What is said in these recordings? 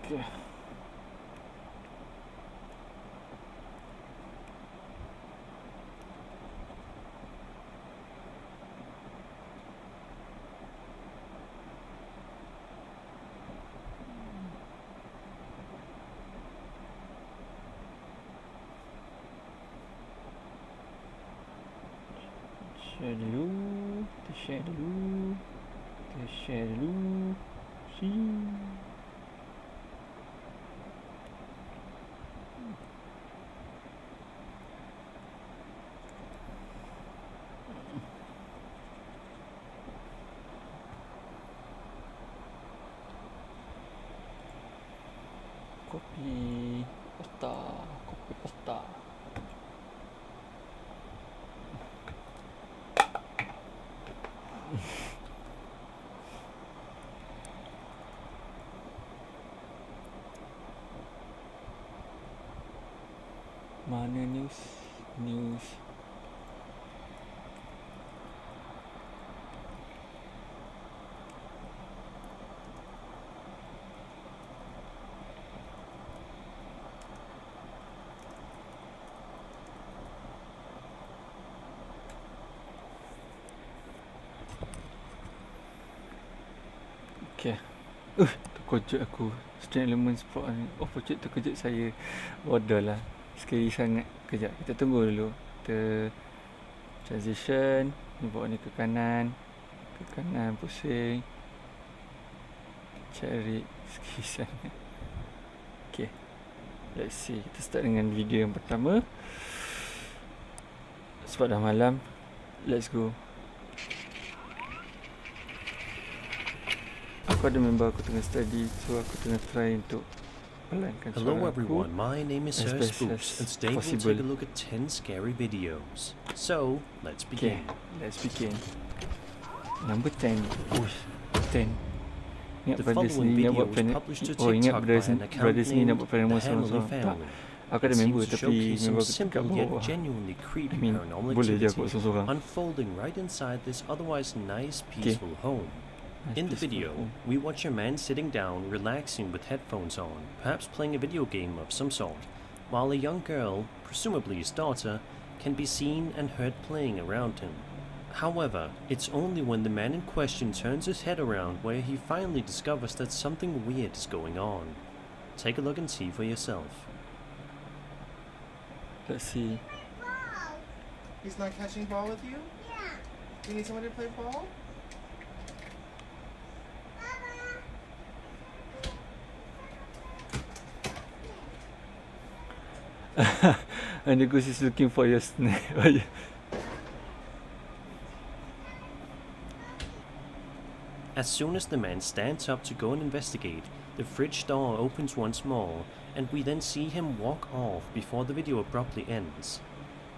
Okay. Share dulu. Kita share dulu. Kita share dulu. Kopi pasta. Kopi pasta. Mana news? Okay. Terkejut aku. Strange Elements Pro Opportunity terkejut saya. Bodoh lah. Scary sangat. Kejap, kita tunggu dulu. Kita transition. Ni bawa ni ke kanan. Ke kanan pusing. Cari. Scary sangat. Okay. Let's see. Kita start dengan video yang pertama. Sebab dah malam. Let's go. Aku ada member aku tengah study, so aku tengah try untuk pelankan suara aku. Hello everyone, my name is Sir Spooks, and today we'll take a look at 10 scary videos. So, let's begin. Okay, let's begin. Number 10. Uish, 10. Ingat brothers ni nak buat ingat brothers ni nak buat paranormal seorang-seorang. Tak, aku ada member tapi member aku kat bawah. Boleh je aku buat seorang-seorang. Unfolding right inside this otherwise nice, peaceful home. In the video, we watch a man sitting down, relaxing with headphones on, perhaps playing a video game of some sort, while a young girl, presumably his daughter, can be seen and heard playing around him. However, it's only when the man in question turns his head around where he finally discovers that something weird is going on. Take a look and see for yourself. Let's see. He's not catching ball with you? Yeah. You need someone to play ball? And the goose is looking for your snake. As soon as the man stands up to go and investigate, the fridge door opens once more, and we then see him walk off before the video abruptly ends.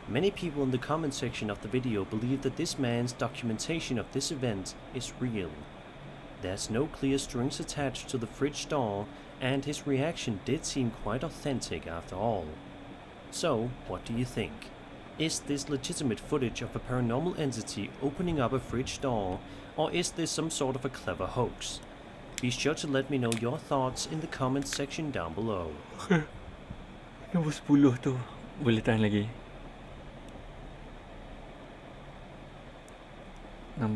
Many people in the comment section of the video believe that this man's documentation of this event is real. There's no clear strings attached to the fridge door, and his reaction did seem quite authentic after all. So, what do you think? Is this legitimate footage of a paranormal entity opening up a fridge door, or is this some sort of a clever hoax? Be sure to let me know your thoughts in the comments section down below. Nombor 10 tu. Boleh tahan lagi.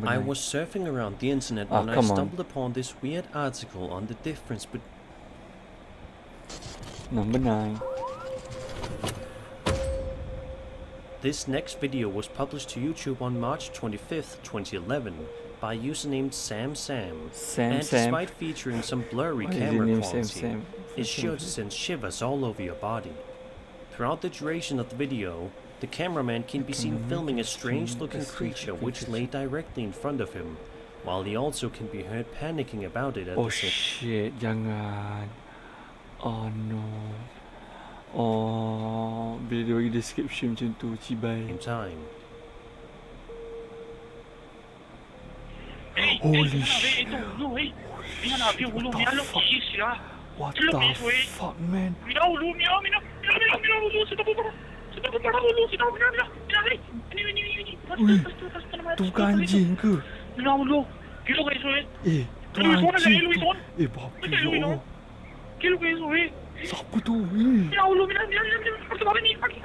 I was surfing around the internet when I stumbled upon this weird article on the difference between... Number 9. This next video was published to YouTube on March 25th, 2011 by username Sam. And despite featuring some blurry camera quality, it's sure to send shivers all over your body. Throughout the duration of the video, the cameraman can be seen filming a strange-looking creature which lay directly in front of him, while he also can be heard panicking about it at the same time. Oh shit, jangan. Oh no. Oh, bila dia bagi description macam tu, cibai. Holy shit. What the fuck, man? Tu bukan anjing ke? Tu anjing tu. Babi ya Allah. Kill ko yun, eh. Siapa tu? Eh. Ya Allah, minum. Pertama ni, pagi.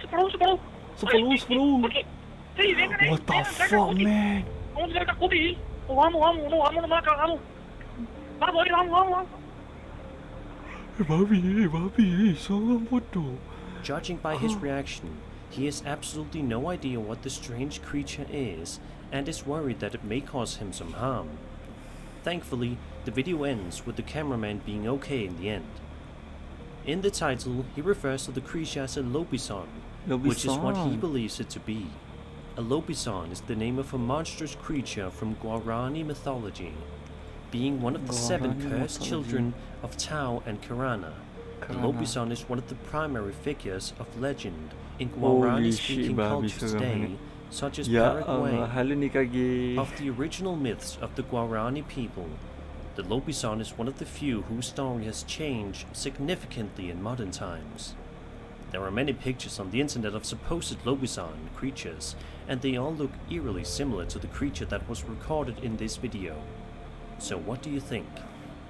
Separuh. Sepuluh. Pagi. Hey, venga, What the fuck, man? Kamu tidak kat kopi. Kamu nak makan kamu. Kamu. Babi, seorang bodoh. Judging by his reaction, he has absolutely no idea what the strange creature is and is worried that it may cause him some harm. Thankfully, the video ends with the cameraman being okay in the end. In the title, he refers to the creature as a Lobison, which is what he believes it to be. A Lobison is the name of a monstrous creature from Guarani mythology. Being one of the 7 cursed children of Tao and Karana, the Lobison is one of the primary figures of legend in Guarani-speaking cultures today, such as Paraguay. Of the original myths of the Guarani people, the Lobison is one of the few whose story has changed significantly in modern times. There are many pictures on the internet of supposed Lobison creatures, and they all look eerily similar to the creature that was recorded in this video. So what do you think?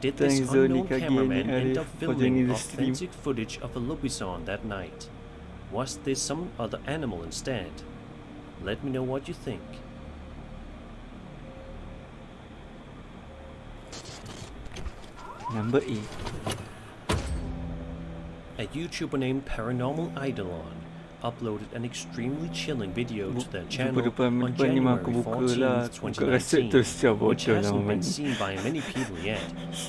Did this unknown cameraman end up filming authentic footage of a Lobison that night? Was this some other animal instead? Let me know what you think. Number 8. A YouTuber named Paranormaleidolon uploaded an extremely chilling video to their channel on January 14th, 2019, which hasn't been seen by many people yet.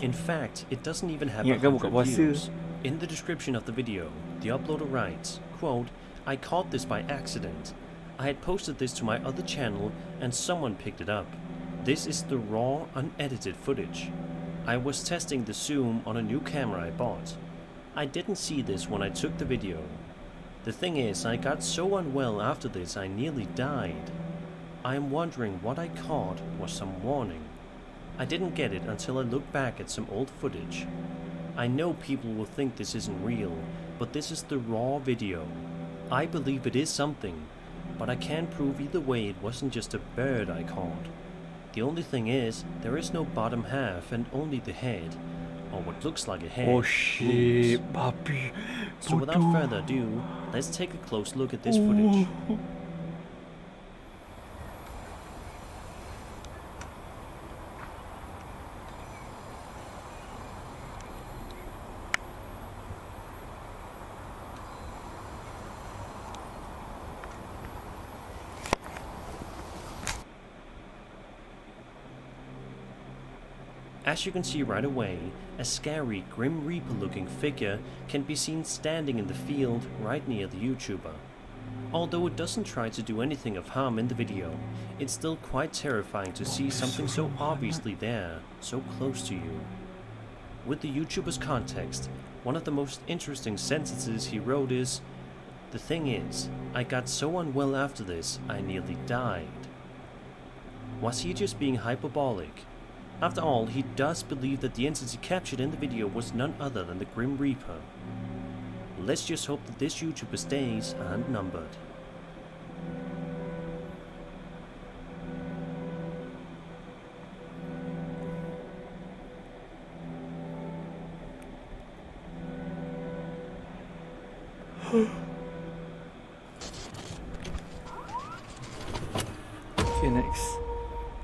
In fact, it doesn't even have 100 views. In the description of the video, the uploader writes, quote, "I caught this by accident. I had posted this to my other channel and someone picked it up. This is the raw, unedited footage. I was testing the zoom on a new camera I bought. I didn't see this when I took the video. The thing is, I got so unwell after this I nearly died. I am wondering what I caught was some warning. I didn't get it until I looked back at some old footage. I know people will think this isn't real, but this is the raw video. I believe it is something, but I can't prove either way it wasn't just a bird I caught. The only thing is, there is no bottom half and only the head, or what looks like a head. Oh shit, papi. So without further ado, let's take a close look at this footage. As you can see right away, a scary, Grim Reaper looking figure can be seen standing in the field right near the YouTuber. Although it doesn't try to do anything of harm in the video, it's still quite terrifying to see something so obviously there, so close to you. With the YouTuber's context, one of the most interesting sentences he wrote is, "The thing is, I got so unwell after this, I nearly died." Was he just being hyperbolic? After all, he does believe that the entity captured in the video was none other than the Grim Reaper. Let's just hope that this YouTuber's days aren't numbered. Okay, next.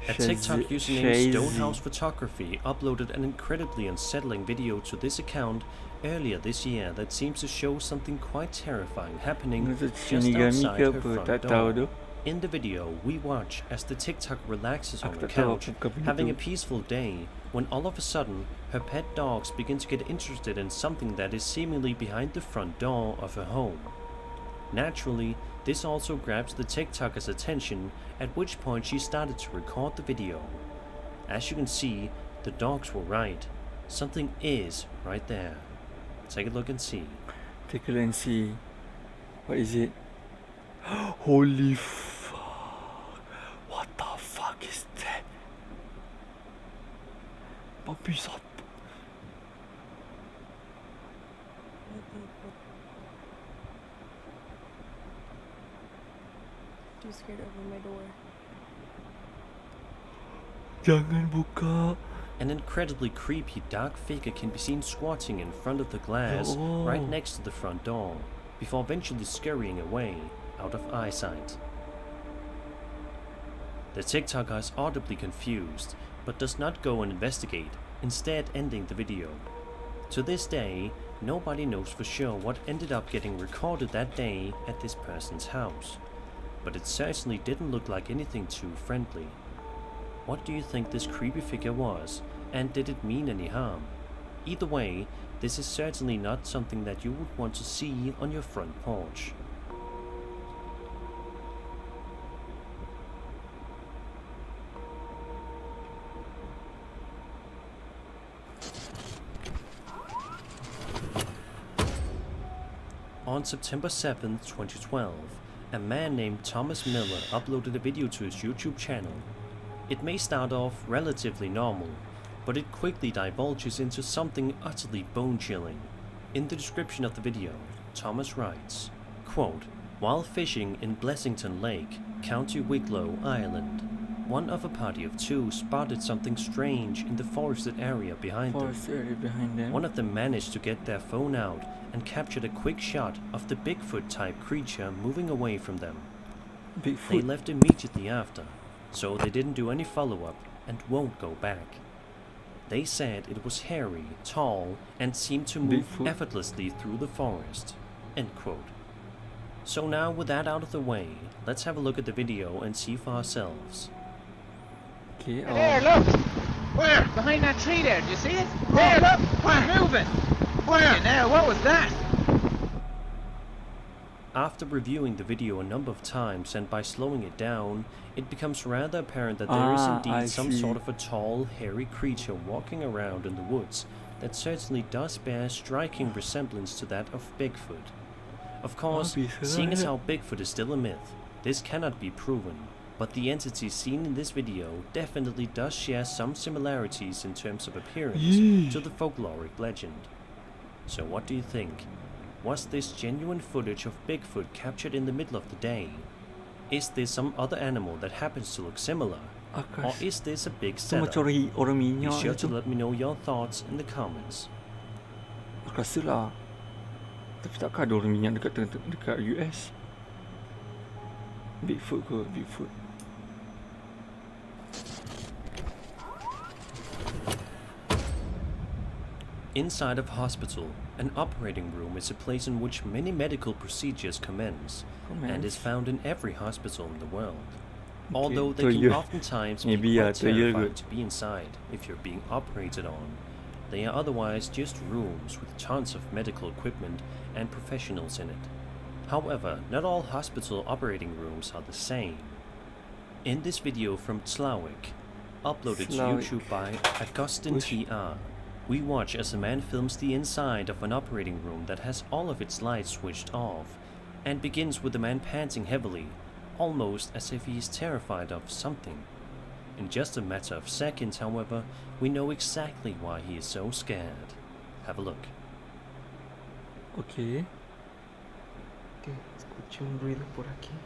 A TikTok username Stonehouse Photography uploaded an incredibly unsettling video to this account earlier this year that seems to show something quite terrifying happening just outside her front door. In the video, we watch as the TikTok relaxes on the couch, having a peaceful day, when all of a sudden, her pet dogs begin to get interested in something that is seemingly behind the front door of her home. Naturally, this also grabs the TikToker's attention, at which point she started to record the video. As you can see, the dogs were right. Something is right there. Take a look and see. Take a look and see. What is it? Holy fuck. What the fuck is that? Papi sat. Too scared to open my door. Jangan buka. An incredibly creepy dark figure can be seen squatting in front of the glass right next to the front door, before eventually scurrying away out of eyesight. The TikToker is audibly confused, but does not go and investigate, instead ending the video. To this day, nobody knows for sure what ended up getting recorded that day at this person's house, but it certainly didn't look like anything too friendly. What do you think this creepy figure was, and did it mean any harm? Either way, this is certainly not something that you would want to see on your front porch. On September 7th, 2012, a man named Thomas Miller uploaded a video to his YouTube channel. It may start off relatively normal, but it quickly divulges into something utterly bone-chilling. In the description of the video, Thomas writes, quote, "While fishing in Blessington Lake, County Wicklow, Ireland, one of a party of two spotted something strange in the forested area behind them. One of them managed to get their phone out and captured a quick shot of the Bigfoot-type creature moving away from them. They left immediately after, so they didn't do any follow-up and won't go back. They said it was hairy, tall, and seemed to move effortlessly through the forest." End quote. So now with that out of the way, let's have a look at the video and see for ourselves. Okay, There, look! Where? Behind that tree there, do you see it? There, look! Where? Moving! Where? Now, what was that? After reviewing the video a number of times and by slowing it down, it becomes rather apparent that there is indeed some sort of a tall, hairy creature walking around in the woods that certainly does bear a striking resemblance to that of Bigfoot. Of course, seeing as how Bigfoot is still a myth, this cannot be proven, but the entity seen in this video definitely does share some similarities in terms of appearance to the folkloric legend. So what do you think? Was this genuine footage of Bigfoot captured in the middle of the day? Is this some other animal that happens to look similar? Or is this a big setup? Be sure to let me know your thoughts in the comments. Aku rasa lah. Tapi takkan ada orang minyak dekat US. Bigfoot kot, Bigfoot. Inside of hospital, an operating room is a place in which many medical procedures commence, and is found in every hospital in the world. Although they can oftentimes be quite terrifying to be inside if you're being operated on, they are otherwise just rooms with tons of medical equipment and professionals in it. However, not all hospital operating rooms are the same. In this video from Slowick, uploaded to YouTube by Augustin TR, we watch as a man films the inside of an operating room that has all of its lights switched off, and begins with the man panting heavily, almost as if he is terrified of something. In just a matter of seconds, however, we know exactly why he is so scared. Have a look. Okay. Escuché un ruido por aquí.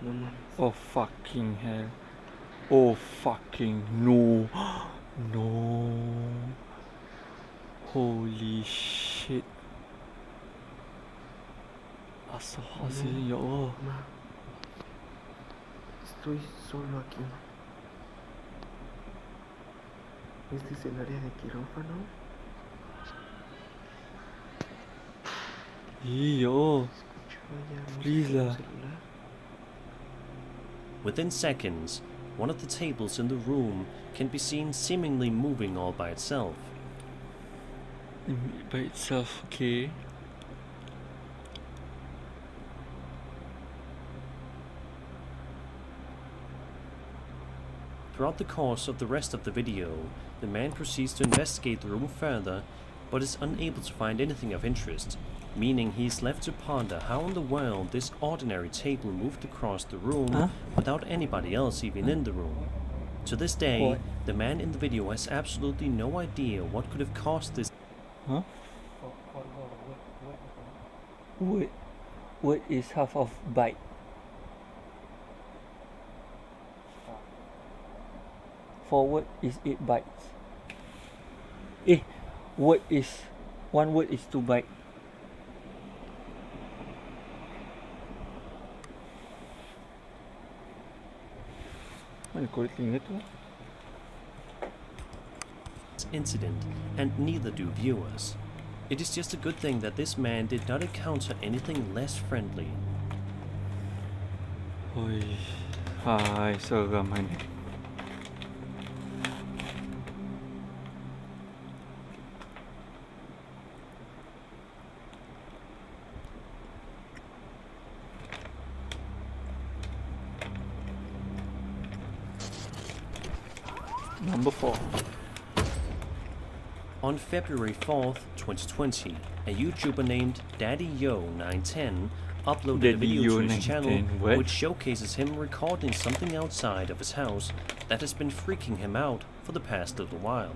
No mames. Oh fucking hell. Oh fucking no. No. Holy shit. Astaghfirullahaladzim, ya Allah. Ma, estoy solo aquí. ¿Este es el área de quirófano? Ya. Please lah. Within seconds, one of the tables in the room can be seen seemingly moving all by itself. By itself, okay. Throughout the course of the rest of the video, the man proceeds to investigate the room further, but is unable to find anything of interest, meaning he is left to ponder how in the world this ordinary table moved across the room without anybody else even in the room. To this day, the man in the video has absolutely no idea what could have caused this. Huh? What is half of bite? 4 word is 8 bites. Word is 1 word is 2 bite. Mana korek telinga tu? Incident, and neither do viewers. It is just a good thing that this man did not encounter anything less friendly. Oi. Hai, seram ni. Number 4. On February 4th, 2020, a YouTuber named DaddyYo910 uploaded a video to his channel What? which showcases him recording something outside of his house that has been freaking him out for the past little while.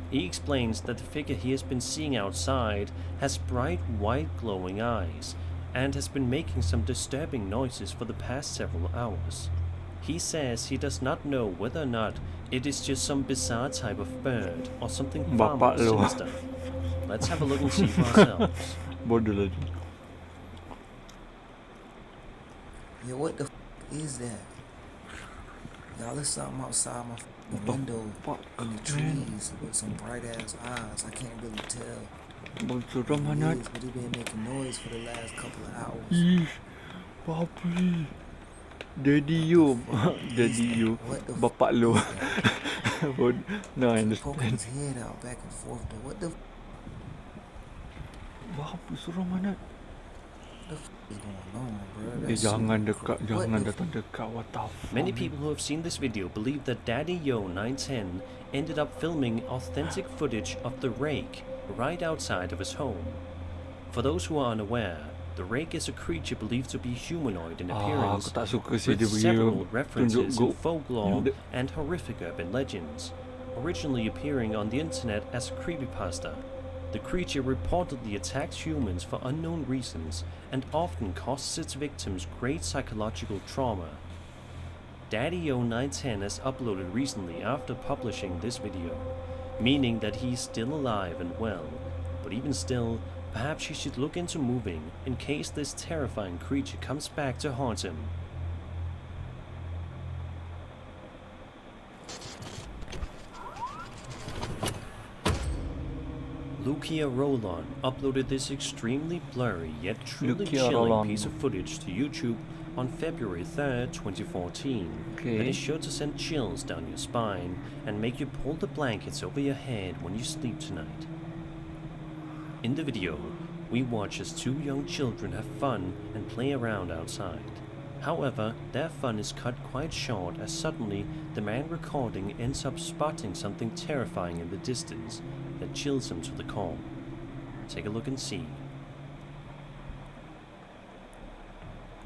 He explains that the figure he has been seeing outside has bright white glowing eyes and has been making some disturbing noises for the past several hours. He says he does not know whether or not it is just some bizarre type of bird or something far more Bapak lu. sinister. Let's have a look and see for ourselves. Bodoh lagi. Yo, what the is that? Y'all, there's something outside my window in the trees with some bright ass eyes. I can't really tell Bang seram what sangat. it is, but it been making noise for the last couple of hours. Ih, papi. Daddy you. Daddy you. What the Bapak lu. is that? Bodoh. No, I He's poking understand. his head out back and forth, but what the Apa seram sangat. is going on, bro? Jangan dekat, What jangan the datang dekat. What the fuck? Many people who have seen this video believe that DaddyYo910 ended up filming authentic footage of the Rake right outside of his home. For those who are unaware, the Rake is a creature believed to be humanoid in Aku appearance, tak suka sih with dia pergi several tunjuk references in go. folklore Yang and horrific urban legends, originally appearing on the internet as a creepypasta. The creature reportedly attacks humans for unknown reasons and often causes its victims great psychological trauma. DaddyYo910 has uploaded recently after publishing this video, meaning that he is still alive and well, but even still, perhaps he should look into moving in case this terrifying creature comes back to haunt him. Lucia Rolon uploaded this extremely blurry yet truly Lucia chilling Rolon. piece of footage to YouTube on February 3rd, 2014 that Okay. is sure to send chills down your spine and make you pull the blankets over your head when you sleep tonight. In the video, we watch as 2 young children have fun and play around outside. However, their fun is cut quite short as suddenly the man recording ends up spotting something terrifying in the distance that chills him to the core. Take a look and see.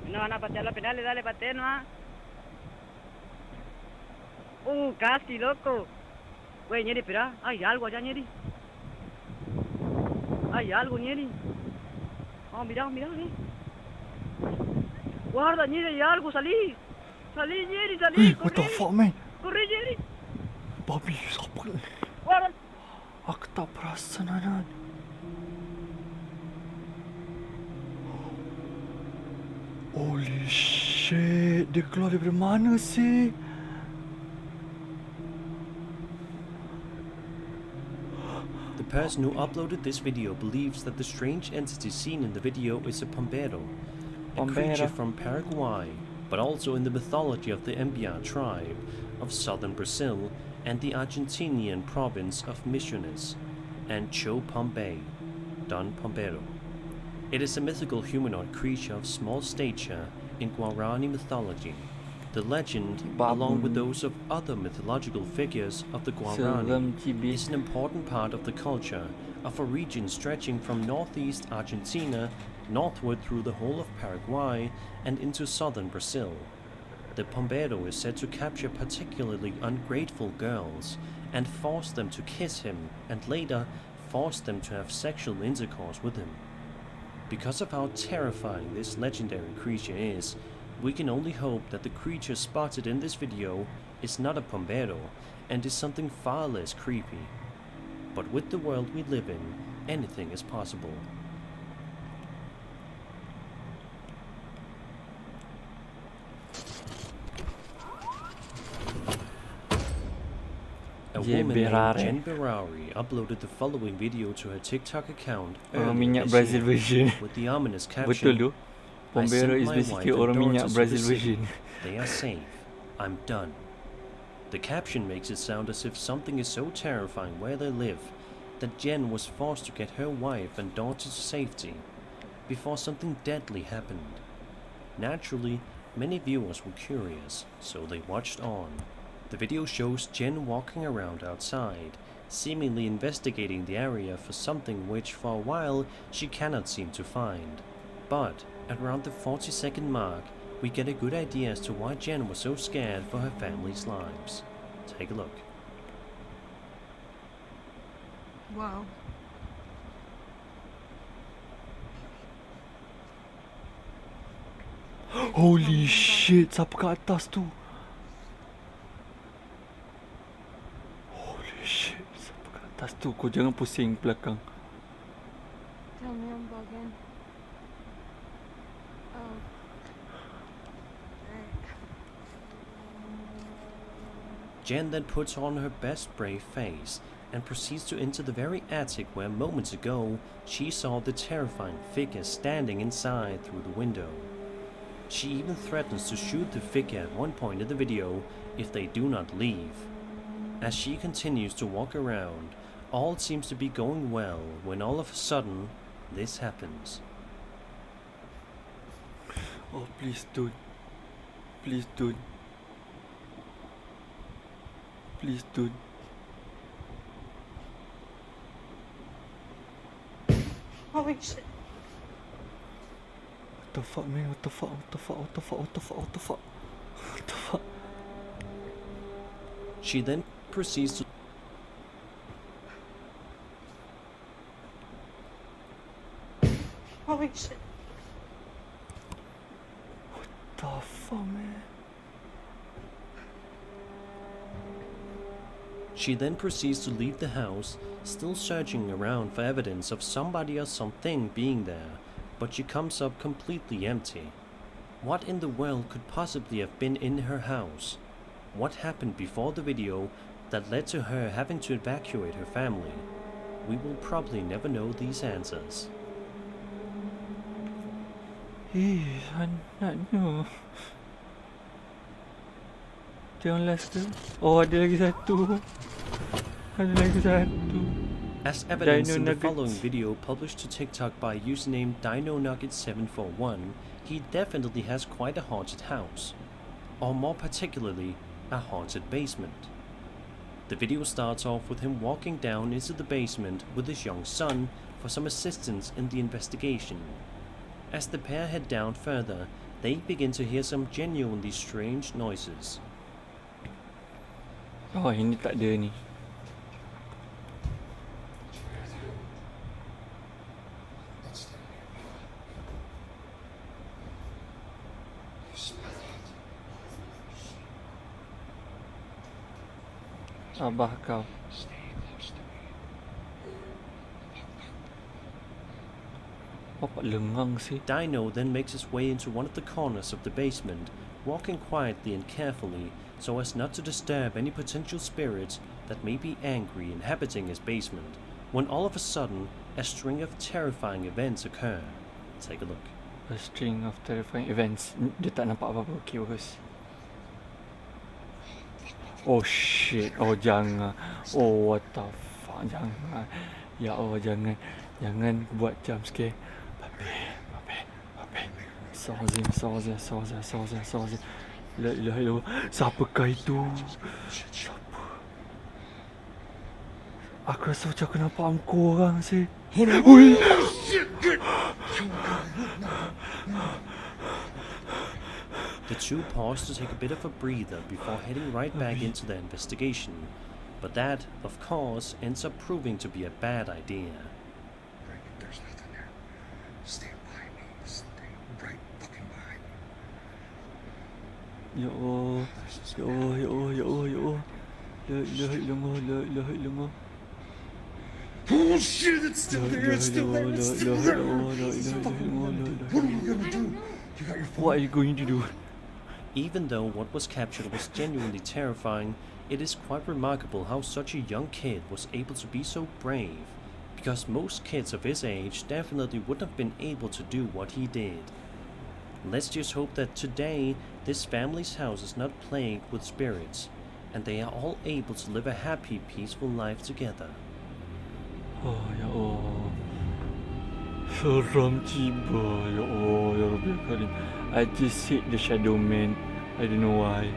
No van a patear los penales, dale, pateen, ¿no? Casi, loco. Güey, Ñeri, espera. Hay algo allá, Ñeri. Hay algo, Ñeri. Oh, mira, mira, Guarda, Ñeri, hay algo, salí. Salí, Ñeri, salí. What the Corre, fuck, man? corre, Ñeri. Babi, siapa? Guarda. Aku tak perasan, Anan. Holy shit, dia keluar daripada mana sih? The person who uploaded this video believes that the strange entity seen in the video is a Pompedo, a creature Pompedo. from Paraguay, but also in the mythology of the Mbia tribe of southern Brazil and the Argentinian province of Misiones, and Cho Pompey, Don Pompedo. It is a mythical humanoid creature of small stature in Guarani mythology. The legend, along with those of other mythological figures of the Guarani, Seram cibis. is an important part of the culture of a region stretching from northeast Argentina northward through the whole of Paraguay and into southern Brazil. The Pompedo is said to capture particularly ungrateful girls and force them to kiss him and later force them to have sexual intercourse with him. Because of how terrifying this legendary creature is, We can only hope that the creature spotted in this video is not a Pompedo and is something far less creepy. But with the world we live in, anything is possible. A woman named Jen Berari uploaded the following video to her TikTok account Orang earlier minyak this Brazil year version. with the ominous Betul caption, tu. "I Pompedo sent is my basically wife and orang minyak daughters to the Brazil city. version. They are safe. I'm done." The caption makes it sound as if something is so terrifying where they live that Jen was forced to get her wife and daughter to safety before something deadly happened. Naturally, many viewers were curious, so they watched on. The video shows Jen walking around outside, seemingly investigating the area for something which for a while she cannot seem to find. But at around the 40-second mark, we get a good idea as to why Jen was so scared for her family's lives. Take a look. Wow. Holy shit, siapa kat atas tu? Holy shit, siapa kat atas tu? Kau jangan pusing belakang. Tell me I'm bugging. Oh. Jen then puts on her best brave face and proceeds to enter the very attic where moments ago she saw the terrifying figure standing inside through the window. She even threatens to shoot the figure at one point in the video if they do not leave. As she continues to walk around, all seems to be going well when all of a sudden this happens. Oh, please don't. Please don't. Please don't. Holy shit. What the fuck, man? What the fuck? What the fuck? What the fuck? What the fuck? What the fuck? What the fuck? She then proceeds to Holy shit. What the fuck, man? She then proceeds to leave the house, still searching around for evidence of somebody or something being there, but she comes up completely empty. What in the world could possibly have been in her house? What happened before the video that led to her having to evacuate her family? We will probably never know these answers. Anaknya. Itu yang last tu. Oh, ada lagi satu. Ada lagi satu. As evidence Dino in the Nuggets. following video published to TikTok by username DinoNugget741, he definitely has quite a haunted house, or more particularly, a haunted basement. The video starts off with him walking down into the basement with his young son for some assistance in the investigation. As the pair head down further, they begin to hear some genuinely strange noises. Oh, ini tak ada ni. Abah kau. Apa lengang sih? Dino then makes his way into one of the corners of the basement, walking quietly and carefully so as not to disturb any potential spirits that may be angry inhabiting his basement, when all of a sudden a string of terrifying events occur. Take a look. A string of terrifying events. Dia tak nampak apa-apa. Okay, bagus. Oh shit. Oh jangan. Oh what the fuck. Jangan. Ya Allah jangan. Jangan buat jump scare. Babe. Sawazin. La ilaha illallah. Siapakah itu? Siapa? Aku rasa macam aku nampak angkor orang sih. Ui. The two pause to take a bit of a breather before heading right back into their investigation, but that, of course, ends up proving to be a bad idea. There's nothing there. Stay behind me. Stay right fucking behind me. Ya Allah. Ya Allah, ya Allah, ya Allah, ya Allah. La ilaha illallah, la ilaha illallah. Oh shit, it's still there, it's still there, it's still there. What What are you gonna do? You got your phone? are you going to do? Even though what was captured was genuinely terrifying, it is quite remarkable how such a young kid was able to be so brave, because most kids of his age definitely wouldn't have been able to do what he did. Let's just hope that today this family's house is not plagued with spirits, and they are all able to live a happy, peaceful life together. Oh, ya Allah. Seram tiba. Ya Allah, ya Rabbi Karim. I just hate the shadow man. I don't know why.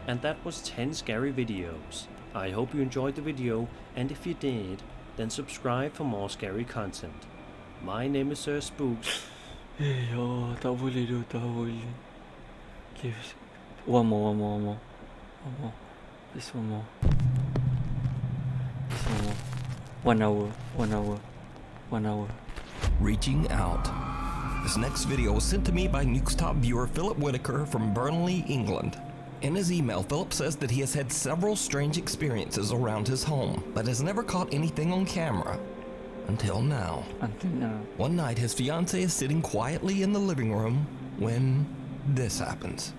And that was 10 scary videos. I hope you enjoyed the video, and if you did, then subscribe for more scary content. My name is Sir Spooks. Eh, ya Allah, tak boleh tu, tak boleh. Okay, one more. Just one more. 1 hour. Reaching out. This next video was sent to me by Nukestop viewer Philip Whitaker from Burnley, England. In his email, Philip says that he has had several strange experiences around his home, but has never caught anything on camera. Until now. One night, his fiancée is sitting quietly in the living room when this happens.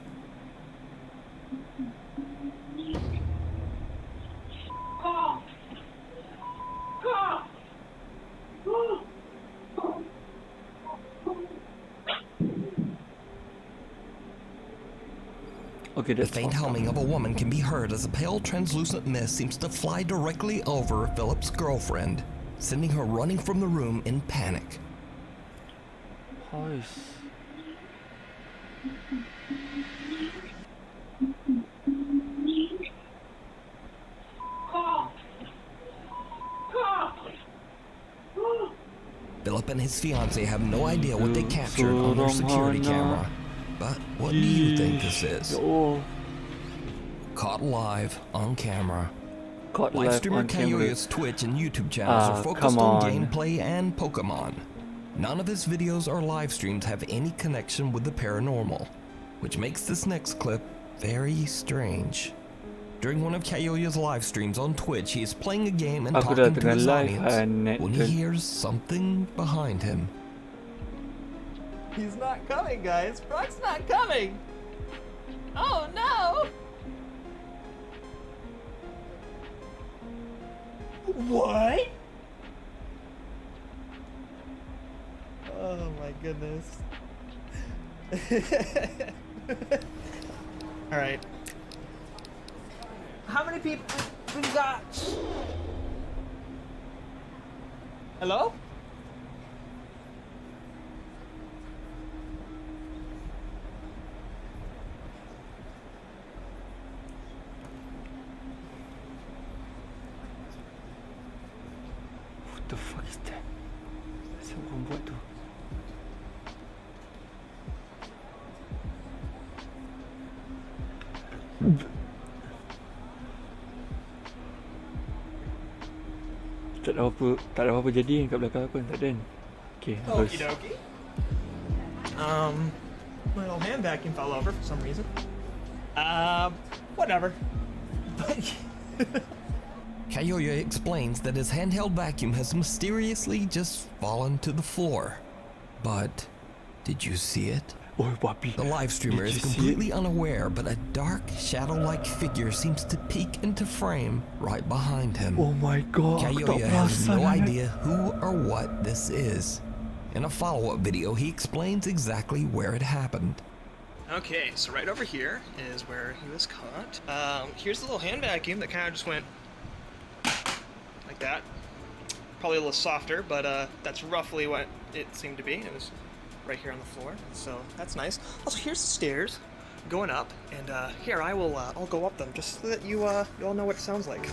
Okay, the faint humming of a woman can be heard as a pale translucent mist seems to fly directly over Philip's girlfriend, sending her running from the room in panic. Philip and his fiancée have no idea what they captured on their security camera. But what do you think this is? Caught live on camera. Live streamer Kayoya's Twitch and YouTube channels are focused on gameplay and Pokemon. None of his videos or live streams have any connection with the paranormal, which makes this next clip very strange. During one of Kayoya's live streams on Twitch, he is playing a game and talking to his audience when he hears something behind him. He's not coming, guys. Brock's not coming. Oh no! What? Oh my goodness. All right. How many people we got? Hello? What the fuck is that? Siapa orang buat tu? Tak ada apa-apa jadi kat belakang aku, tak ada kan? Okay, terus. Okie dokie. My little hand vacuum fell over for some reason. Whatever. Kayoya explains that his handheld vacuum has mysteriously just fallen to the floor. But did you see it? Oh, papi. The live streamer is completely unaware, but a dark, shadow-like figure seems to peek into frame right behind him. Oh my god. Kayoya has no idea who or what this is. In a follow-up video, he explains exactly where it happened. Okay, so right over here is where he was caught. Here's the little hand vacuum that kind of just went like that. Probably a little softer, but that's roughly what it seemed to be. It was right here on the floor, so that's nice. Also, here's the stairs going up, and here I'll go up them just so that you all know what it sounds like.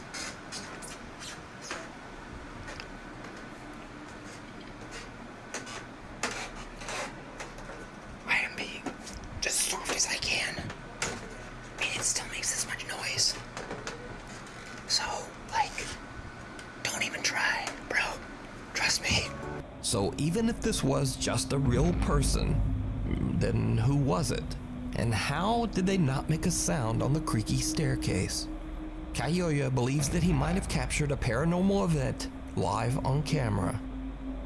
I am being as soft as I can, and it still makes this much noise. So, like, don't even try, bro. Trust me. So even if this was just a real person, then who was it? And how did they not make a sound on the creaky staircase? Kayoya believes that he might have captured a paranormal event live on camera.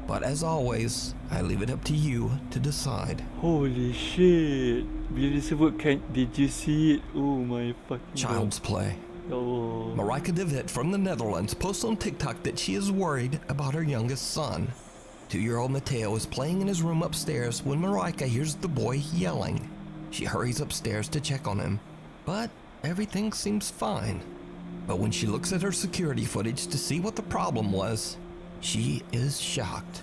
But as always, I leave it up to you to decide. Holy shit. Bila disebutkan, did you see it? Oh my fucking Child's play. Oh. Marika de Wit from the Netherlands posts on TikTok that she is worried about her youngest son. 2-year-old Mateo is playing in his room upstairs when Marika hears the boy yelling. She hurries upstairs to check on him, but everything seems fine. But when she looks at her security footage to see what the problem was, she is shocked.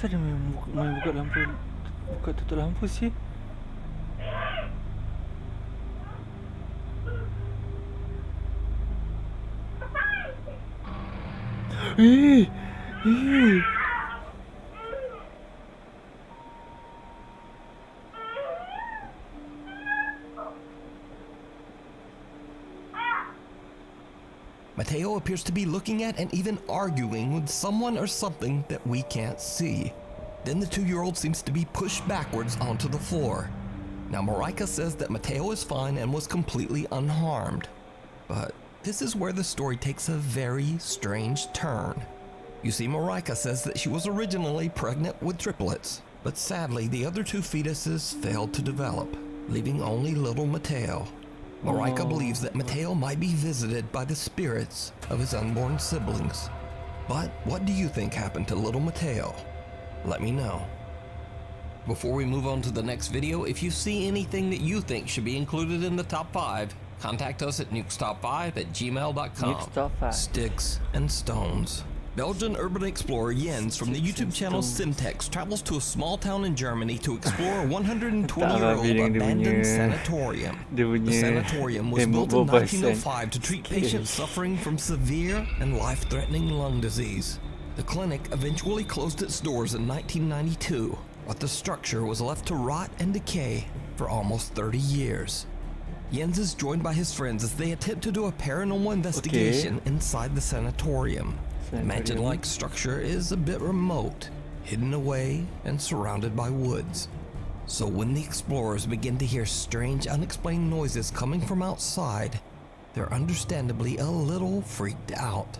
Asal dia main buka lampu, buka tutup lampu sih? Eh! Mateo appears to be looking at and even arguing with someone or something that we can't see. Then the 2-year-old seems to be pushed backwards onto the floor. Now Marika says that Mateo is fine and was completely unharmed. But this is where the story takes a very strange turn. You see, Marika says that she was originally pregnant with triplets, but sadly the other 2 fetuses failed to develop, leaving only little Mateo. Marika believes that Mateo might be visited by the spirits of his unborn siblings. But what do you think happened to little Mateo? Let me know. Before we move on to the next video, if you see anything that you think should be included in the top 5, contact us at nukestop5@gmail.com. Nukestop5. Sticks and stones. Belgian urban explorer Jens from the YouTube channel Simtex travels to a small town in Germany to explore a 120-year-old abandoned sanatorium. The sanatorium was built in 1905 to treat patients suffering from severe and life-threatening lung disease. The clinic eventually closed its doors in 1992, but the structure was left to rot and decay for almost 30 years. Jens is joined by his friends as they attempt to do a paranormal investigation inside the sanatorium. The mansion-like structure is a bit remote, hidden away and surrounded by woods. So when the explorers begin to hear strange, unexplained noises coming from outside, they're understandably a little freaked out.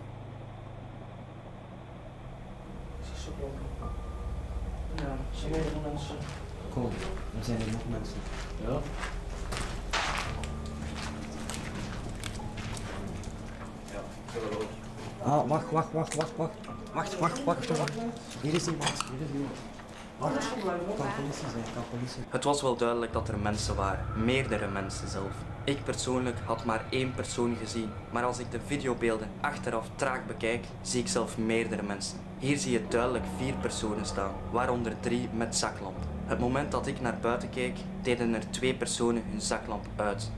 Kom, er zijn er nog mensen. Ja. Ah, wacht. Hier is iemand. Wacht, kan politie zijn, kan politie. Het was wel duidelijk dat er mensen waren, meerdere mensen zelf. Ik persoonlijk had maar 1 persoon gezien, maar als ik de videobeelden achteraf traag bekijk, zie ik zelf meerdere mensen. Hier zie je duidelijk 4 personen staan, waaronder 3 met zaklamp. Het moment dat ik naar buiten keek, deden er 2 personen hun zaklamp uit.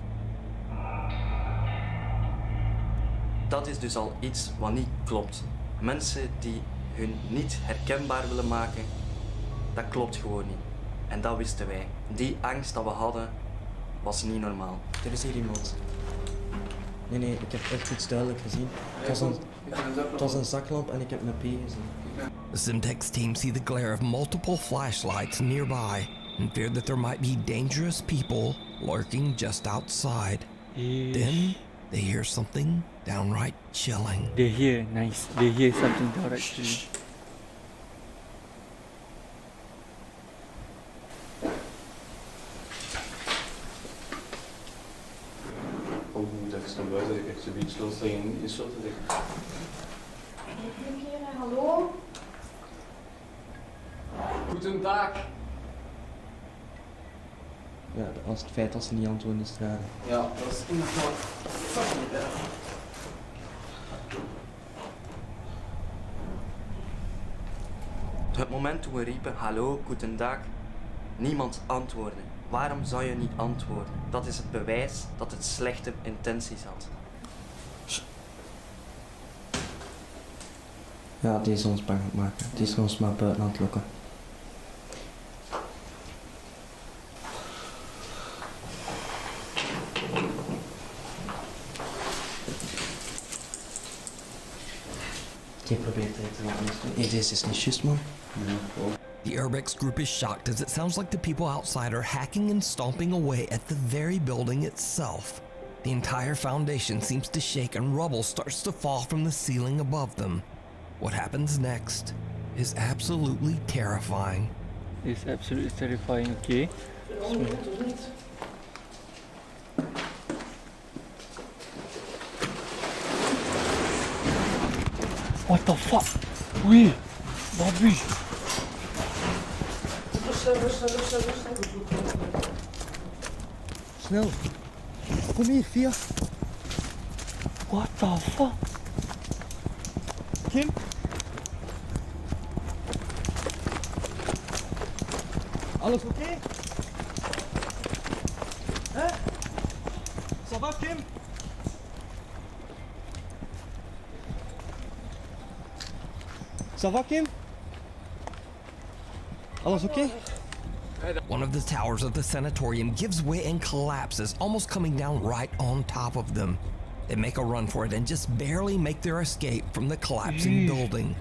Dat is dus al iets wat niet klopt. Mensen die hun niet herkenbaar willen maken, dat klopt gewoon niet. En dat wisten wij. Die angst dat we hadden, was niet normaal. Er is hier iemand. Nee, ik heb echt iets duidelijk gezien. Het was een zaklamp en ik heb mijn P gezien. The Simtex team see the glare of multiple flashlights nearby and fear that there might be dangerous people lurking just outside. Then they hear something downright chilling. They hear something downright chilling. Oh, moet even naar buiten, ik heb zoiets los tegen is zo te zeggen. Hallo? Goedendag. Ja, als het feit dat ze niet antwoorden is raar. Ja, dat is inderdaad fucking erg. Het moment toen we riepen, hallo, goedendag, niemand antwoordde. Waarom zou je niet antwoorden? Dat is het bewijs dat het slechte intenties had. Ja, die is ons bang aan het maken. Die is ons maar buiten aan het lokken. Je probeert het te laten doen. Nee, deze is niet juist, man. The Urbex group is shocked as it sounds like the people outside are hacking and stomping away at the very building itself. The entire foundation seems to shake and rubble starts to fall from the ceiling above them. What happens next is absolutely terrifying. It's absolutely terrifying, okay? What the fuck? Wee! Bobby! Snel. Kom hier, Via. What the fuck? Kim? Alles oké? Hè? Ça va, Kim? Ça va, Kim? Alles oké? One of the towers of the sanatorium gives way and collapses, almost coming down right on top of them. They make a run for it and just barely make their escape from the collapsing building.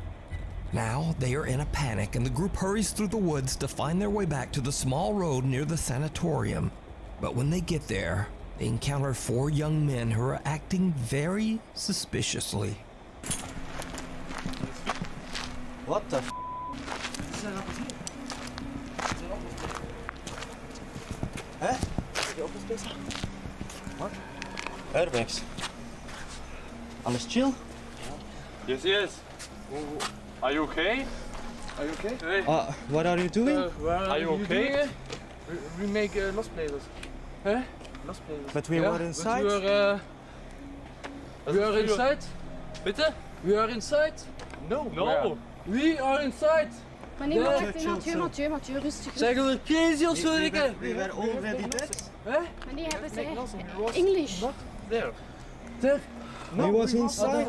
Now they are in a panic and the group hurries through the woods to find their way back to the small road near the sanatorium. But when they get there, they encounter 4 young men who are acting very suspiciously. What the f***? Hè? Wat? Urbex. Alles chill? Yes, yes. Are you okay? Are you okay? Hey. What are you doing? Are you okay? We make lost places. Huh? Lost places. But we were inside. We are inside. Bitte? We are inside. No. We are inside. Maar nee, Mathieu, rustig. Zeggen we crazy of zo? We were already dead. Maar nee, hebben zij English. There. He was inside.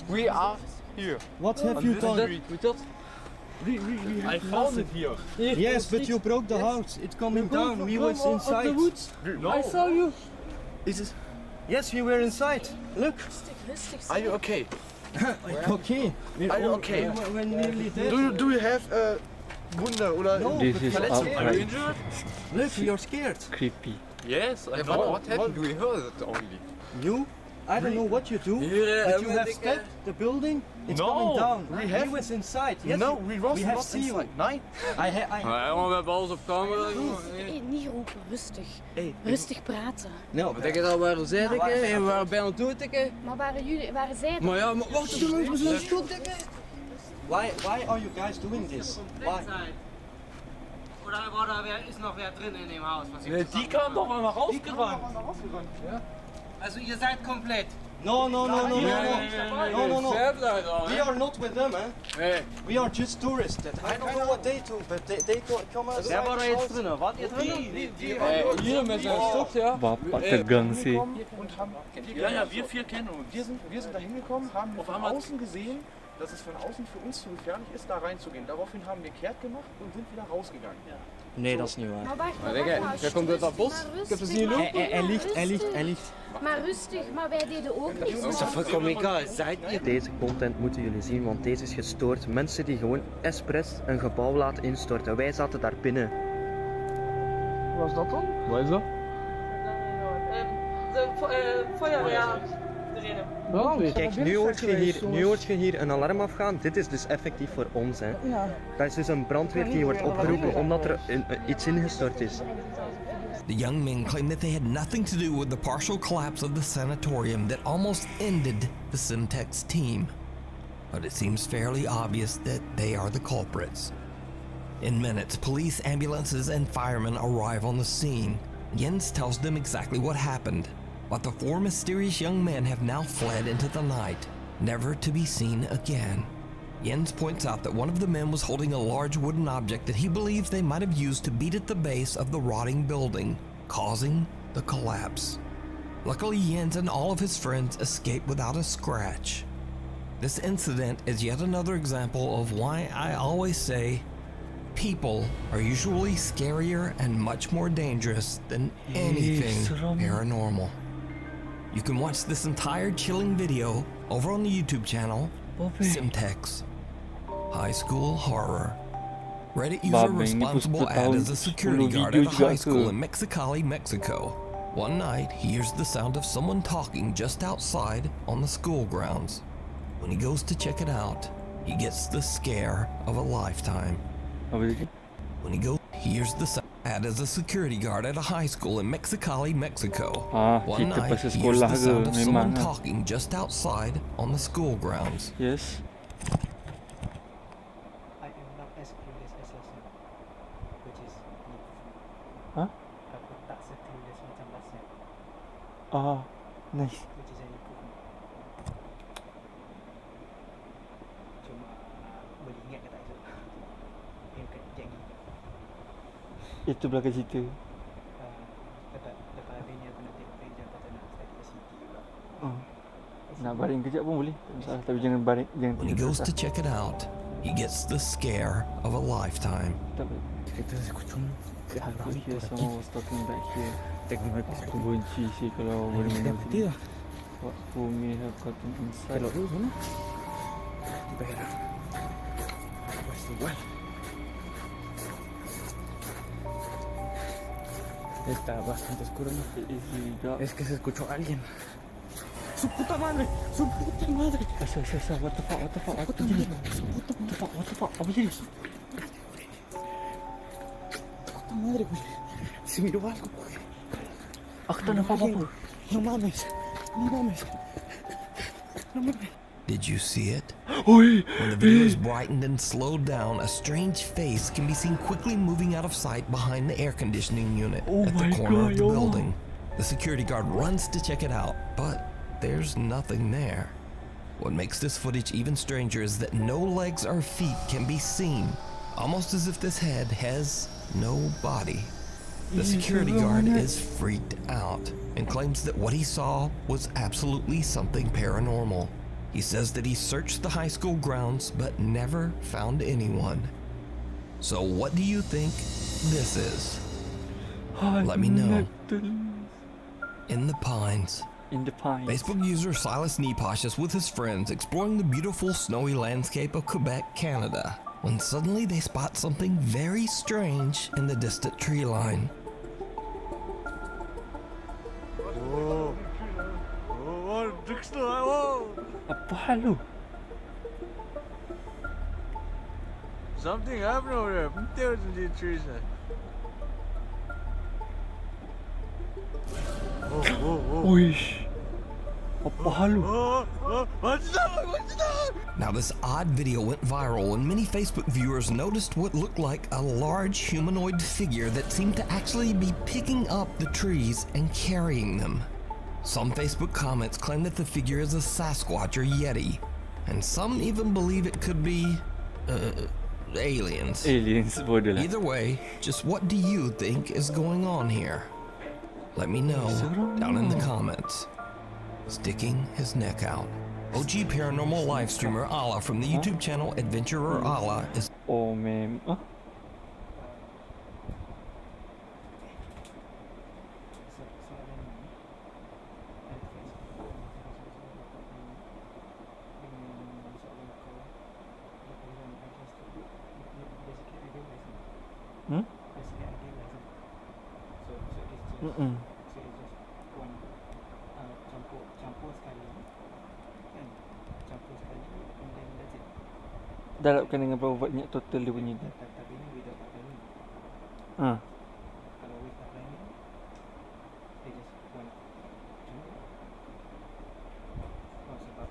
We are here. What have you done? I found it here. Yes, but you broke the house. It's coming down. We was inside. No. I saw you. Is it? Yes, we were inside. Look. Rustig. Are you okay? Okay. Are you okay? We're nearly dead. Do you have Wunder oder? No, This is outright look, you're scared. creepy. Yes, I know. What happened? We heard it only. You? I don't know what you do, but you have stepped the building. It's coming down. He was inside. Yes, No, we was have not seen you. inside. Nee. We hebben alles op camera. Hey, niet roepen, rustig. Rustig praten. No, Denk je al waar zijn ik? We waren bijna dood ik. Maar waren zij? Maar ja, wacht, doe nog eens een schot ik. why are you guys doing this? Why? Oder ist noch wer drin in dem Haus? Die kam doch mal rausgerannt. Also ihr seid komplett. No. Nee. We are not with them, eh? Nee. We are just tourists. I don't know what they do, but they come outside. Wer war da jetzt drin? Wart ihr drin? Hier met zijn stok, ja. Bapak tegang sih. Ja, wir 4 kennen uns. Wir sind da hingekommen, haben von außen gesehen, dass es von außen für uns zu gefährlich ist, da reinzugehen. Daraufhin haben wir kehrt gemacht und sind wieder rausgegangen. Nee, dat is niet waar. Maar wacht, Jij komt uit dat bos? Ik heb ze zien lopen. Hij ligt. Maar rustig, maar wij deden ook niks. Dat is volkomen egal. Seid ihr? Deze content moeten jullie zien, want deze is gestoord. Mensen die gewoon expres een gebouw laten instorten. Wij zaten daar binnen. Wat was dat dan? Wat is dat? De Feuerwehr erin. Kijk, nu hoort je hier een alarm afgaan. Dit is dus effectief voor ons. Hè. Dat is dus een brandweer die wordt opgeroepen omdat er iets ingestort is. The young men claim that they had nothing to do with the partial collapse of the sanatorium that almost ended the Simtex team. But it seems fairly obvious that they are the culprits. In minutes, police, ambulances, and firemen arrive on the scene. Jens tells them exactly what happened, but the 4 mysterious young men have now fled into the night, never to be seen again. Jens points out that one of the men was holding a large wooden object that he believes they might have used to beat at the base of the rotting building, causing the collapse. Luckily, Jens and all of his friends escape without a scratch. This incident is yet another example of why I always say people are usually scarier and much more dangerous than anything paranormal. You can watch this entire chilling video over on the YouTube channel, Simtex, High School Horror. Reddit user responsible ad is a security guard at a high school in Mexicali, Mexico. One night, he hears the sound of someone talking just outside on the school grounds. When he goes to check it out, he gets the scare of a lifetime. When he goes, he hears the sound as a security guard at a high school in Mexicali, Mexico. One night, he hears the sound of someone talking just outside on the school grounds. Yes. I am not as clueless as last night, which is Huh? aku tak se-clueless macam last night, Nice. which is an improvement. Cuma boleh ingat ke tak esok? Yang kejap ni. Itu belakang cerita. Lepas hari ni aku nak tengok kerja pasal nak study ke city juga. Nak baring kejap pun boleh. Tak masalah. Tapi jangan baring. Jangan When he goes to check it out, he gets the scare of a lifetime. Kita escuchó un Aku hear someone was talking back here. Aku benci sih kalau boleh menang. What who may have gotten inside. Kalau dulu sana. Espera. Pues igual. Está bastante oscuro, ¿no? Es que se escuchó a alguien. ¡Su puta madre! ¡Su puta madre! Esa, what the fuck? What the fuck? Apa jadi? Puta madre, güey. Se miró algo, güey. Aku tak nampak apa-apa. No mames. Did you see it? Oi! When the video is brightened and slowed down, a strange face can be seen quickly moving out of sight behind the air conditioning unit at the corner of the building. The security guard runs to check it out, but there's nothing there. What makes this footage even stranger is that no legs or feet can be seen, almost as if this head has no body. The security guard is freaked out and claims that what he saw was absolutely something paranormal. He says that he searched the high school grounds but never found anyone. So what do you think this is? Let me know. In the Pines. Facebook user Silas Neposh is with his friends exploring the beautiful snowy landscape of Quebec, Canada, when suddenly they spot something very strange in the distant tree line. Apa hal lu? Something happened over there. There's the trees. Oish. Apa hal lu? Now this odd video went viral and many Facebook viewers noticed what looked like a large humanoid figure that seemed to actually be picking up the trees and carrying them. Some Facebook comments claim that the figure is a Sasquatch or Yeti, and some even believe it could be aliens. Either way, just what do you think is going on here? Let me know down in the comments. Sticking his neck out. OG paranormal live streamer Allah from the YouTube channel Adventurer Allah is. Oh man. Darabkan dengan berapa banyak total dia punya tu. Kalau with upline they just one jump. Sebab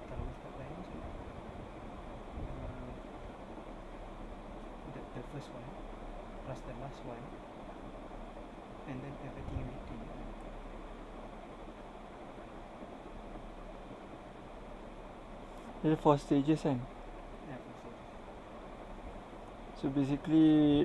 kalau with upline the first one plus the last one and then everything in between. Ada 4 stages kan? So basically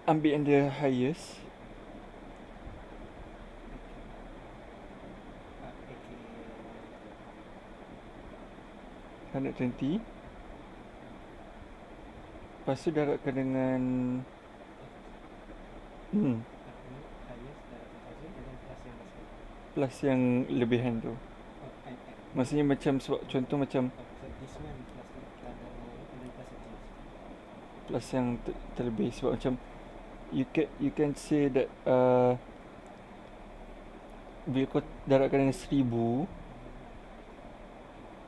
Ambil yang the highest. $120. Lepas tu darabkan dengan plus yang lebihan tu. Maksudnya macam sebab contoh macam plus yang terlebih sebab macam you can say that bila kau darabkan dengan 1000,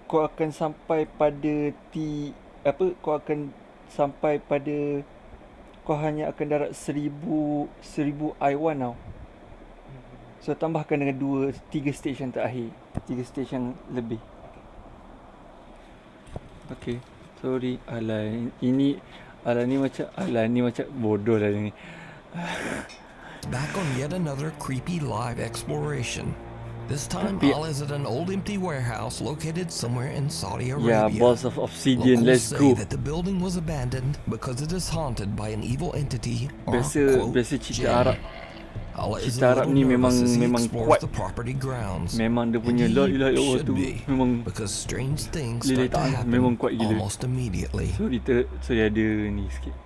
kau akan sampai pada kau akan sampai pada kau hanya akan darat 1000 I1 tau. So tambahkan dengan 3 stage yang terakhir, 3 stage yang lebih. Okay, sorry. Ini macam bodoh lah ni. Back on yet another creepy live exploration. This time, Al is at an old empty warehouse located somewhere in Saudi Arabia. Yeah, balls of obsidian. Locals Let's go. say that the building was abandoned because it is haunted by an evil entity or biasa cerita Arab. Cerita Arab ni memang kuat. Memang dia punya la ilaha illallah tu memang because strange things start to happen memang kuat gila. Almost immediately. So dia ada ni sikit.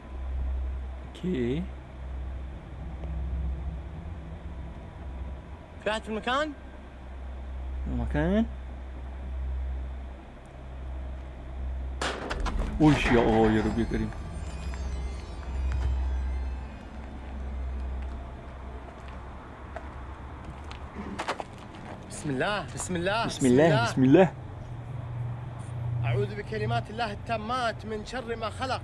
Okay. في أحد في المكان؟ مكان وش يا الله يا ربي كريم. بسم الله بسم الله بسم الله بسم الله. أعوذ بكلمات الله التامات من شر ما خلق.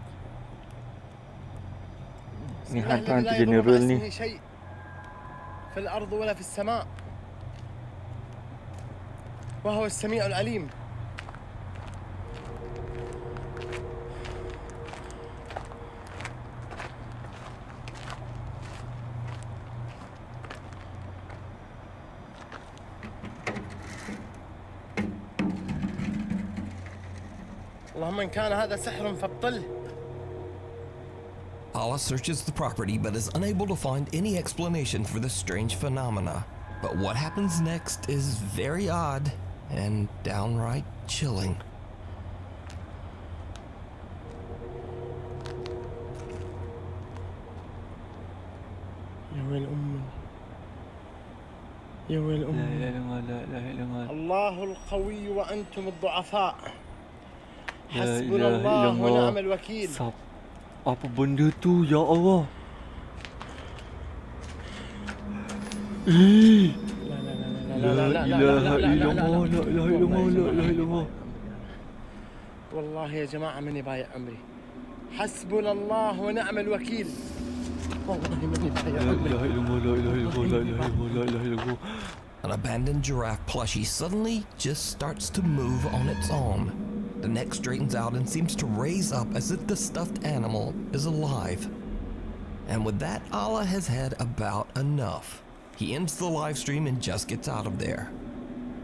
Ni hantu general ni. شيء في الأرض ولا في السماء وهو السميع العليم. اللهم إن كان هذا سحر فابطله. Allah searches the property but is unable to find any explanation for this strange phenomena. But what happens next is very odd and downright chilling. يا ويل أمي يا ويل أمي. لا إله إلا الله. الله القوي وأنتم الضعفاء. لا حسبنا إله إلا الله الله. ونعم الوكيل. Apa benda tu ya Allah? لا إله إلا الله. لا إله إلا الله. لا إله إلا الله. والله يا جماعة ماني بايع عمري. حسبنا الله ونعم الوكيل. والله ماني بايع عمري. لا إله إلا الله. لا إله إلا الله. لا إله إلا الله. لا إله إلا الله. An abandoned giraffe plushie suddenly just starts to move on its own. The neck straightens out and seems to raise up as if the stuffed animal is alive. And with that, Allah has had about enough. He ends the live stream and just gets out of there.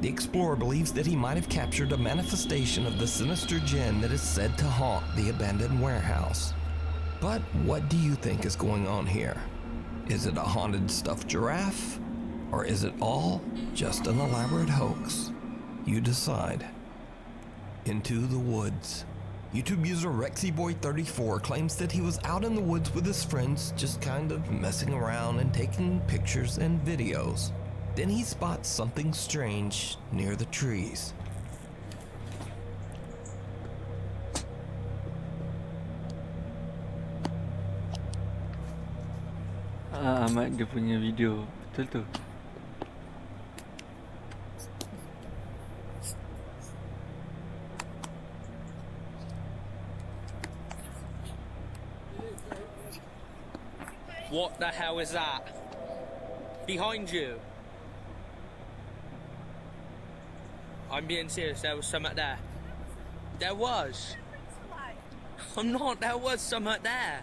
The explorer believes that he might have captured a manifestation of the sinister jinn that is said to haunt the abandoned warehouse. But what do you think is going on here? Is it a haunted stuffed giraffe? Or is it all just an elaborate hoax? You decide. Into the woods. YouTube user RexyBoy34 claims that he was out in the woods with his friends, just kind of messing around and taking pictures and videos. Then he spots something strange near the trees. Ahmad dia punya video. Betul tu. What the hell is that? Behind you. I'm being serious, there was something there. There was. I'm not, there was something there.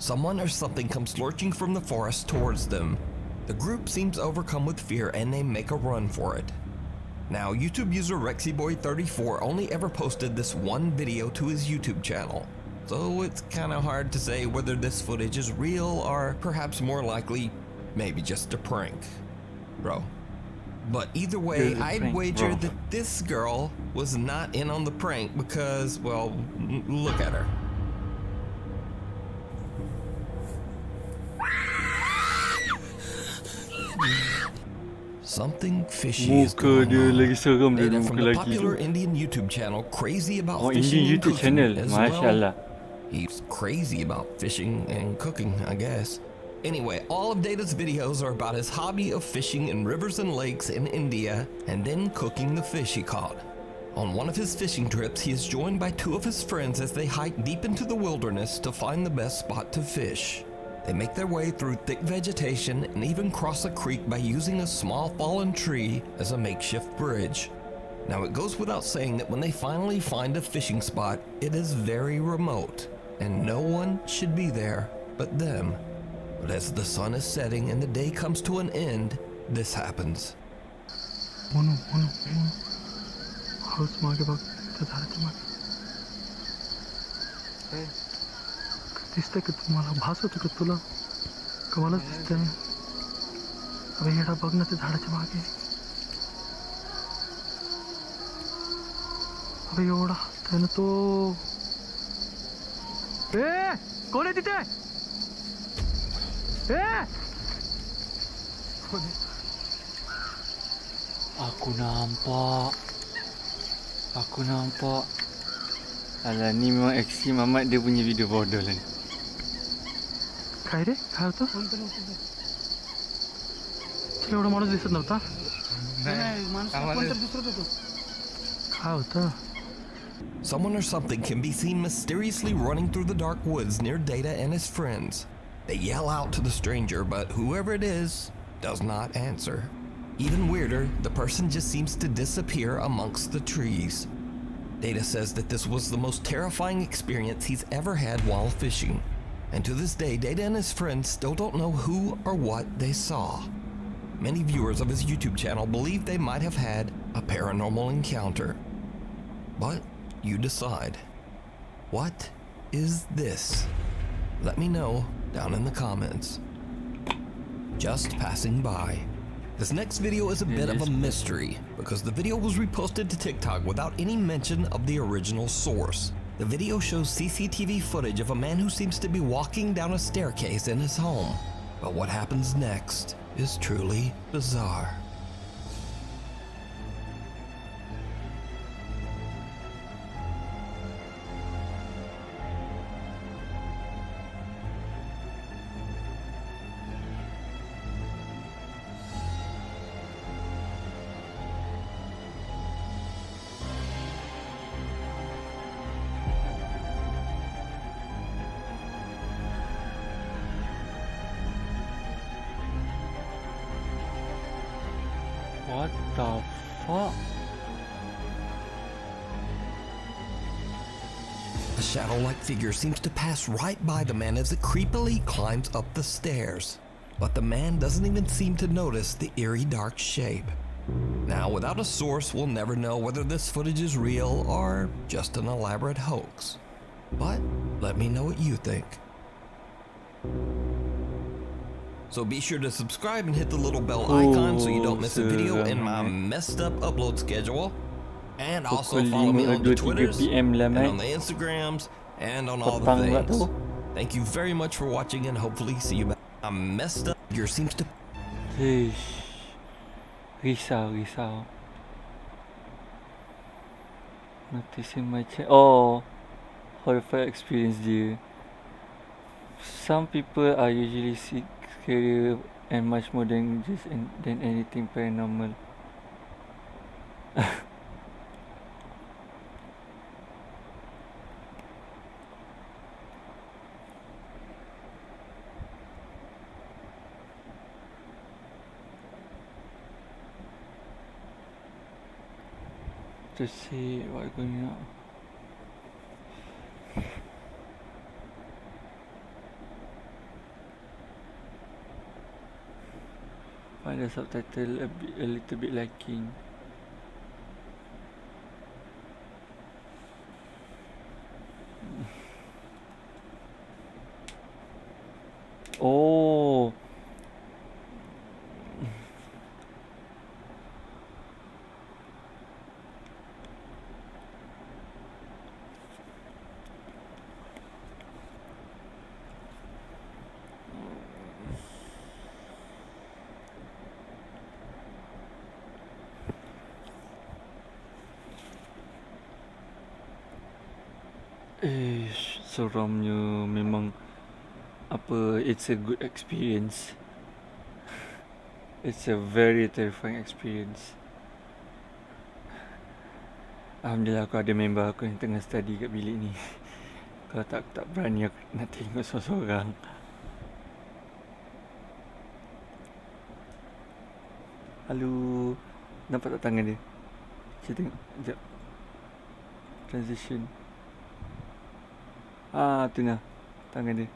someone or something comes lurching from the forest towards them. The group seems overcome with fear and they make a run for it. Now, YouTube user RexyBoy34 only ever posted this one video to his YouTube channel, so it's kinda hard to say whether this footage is real or perhaps more likely, maybe just a prank. Bro. But either way, I'd wager that this girl was not in on the prank because, well, look at her. Something fishy is going on. Data from the popular Indian YouTube channel Crazy About Fishing and Cooking as well. He's crazy about fishing and cooking, I guess. Anyway, all of Data's videos are about his hobby of fishing in rivers and lakes in India and then cooking the fish he caught. On one of his fishing trips, he is joined by two of his friends as they hike deep into the wilderness to find the best spot to fish. They make their way through thick vegetation and even cross a creek by using a small fallen tree as a makeshift bridge. Now, it goes without saying that when they finally find a fishing spot, it is very remote, and no one should be there but them. But as the sun is setting and the day comes to an end, this happens. दिसतंय का तुम्हाला भास होतो का तुला कमालच दिसतंय अबे येडा बघ ना ते झाडाच्या मागे अबे एवढा हसतोय ना तो कोण आहे तिथे Aku nampak. Alah, ni memang ekstrim amat dia punya video bodoh lah ni. काय रे काय होतं एवढा माणूस दिसत नव्हता काय होतं Someone or something can be seen mysteriously running through the dark woods near Data and his friends. They yell out to the stranger, but whoever it is does not answer. Even weirder, the person just seems to disappear amongst the trees. Data says that this was the most terrifying experience he's ever had while fishing. And to this day, Data and his friends still don't know who or what they saw. Many viewers of his YouTube channel believe they might have had a paranormal encounter. But you decide. What is this? Let me know down in the comments. Just passing by. This next video is a bit of a mystery because the video was reposted to TikTok without any mention of the original source. The video shows CCTV footage of a man who seems to be walking down a staircase in his home. But what happens next is truly bizarre. What the fuck? A shadow-like figure seems to pass right by the man as it creepily climbs up the stairs. But the man doesn't even seem to notice the eerie dark shape. Now, without a source, we'll never know whether this footage is real or just an elaborate hoax. But let me know what you think. So be sure to subscribe and hit the little bell icon so you don't miss a video in my messed up upload schedule. And also follow me on the Twitters, and on the Instagrams, and on all the things. Thank you very much for watching and hopefully see you back. I'm messed up. Your seems to... Risau. Noticing my chat. Oh, horrific experience dia. Some people are usually scarier and much more dangerous than anything paranormal. To see what's going on. Ada subtitle a little bit lacking. Oh. Seramnya memang apa, it's a good experience. It's a very terrifying experience. Alhamdulillah aku ada member aku yang tengah study kat bilik ni. Kalau tak, aku tak berani aku nak tengok seorang-seorang. Halo. Nampak tak tangan dia? Saya tengok. Sekejap. Transition. Tu nah. Tangan dia.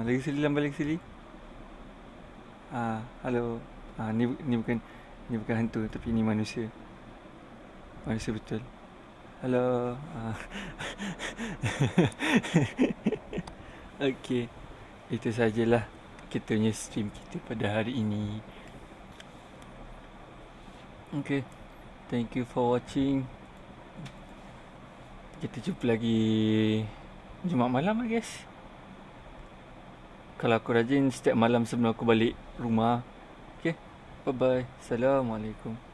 Lagi sekali, lambat lagi sekali. Halo. Ni bukan hantu, tapi ni manusia. Manusia betul. Halo. Okey. Itu sajalah kita punya stream kita pada hari ini. Okay. Thank you for watching. Kita jumpa lagi Jumaat malam, I guess. Kalau aku rajin setiap malam sebelum aku balik rumah. Okay. Bye-bye. Assalamualaikum.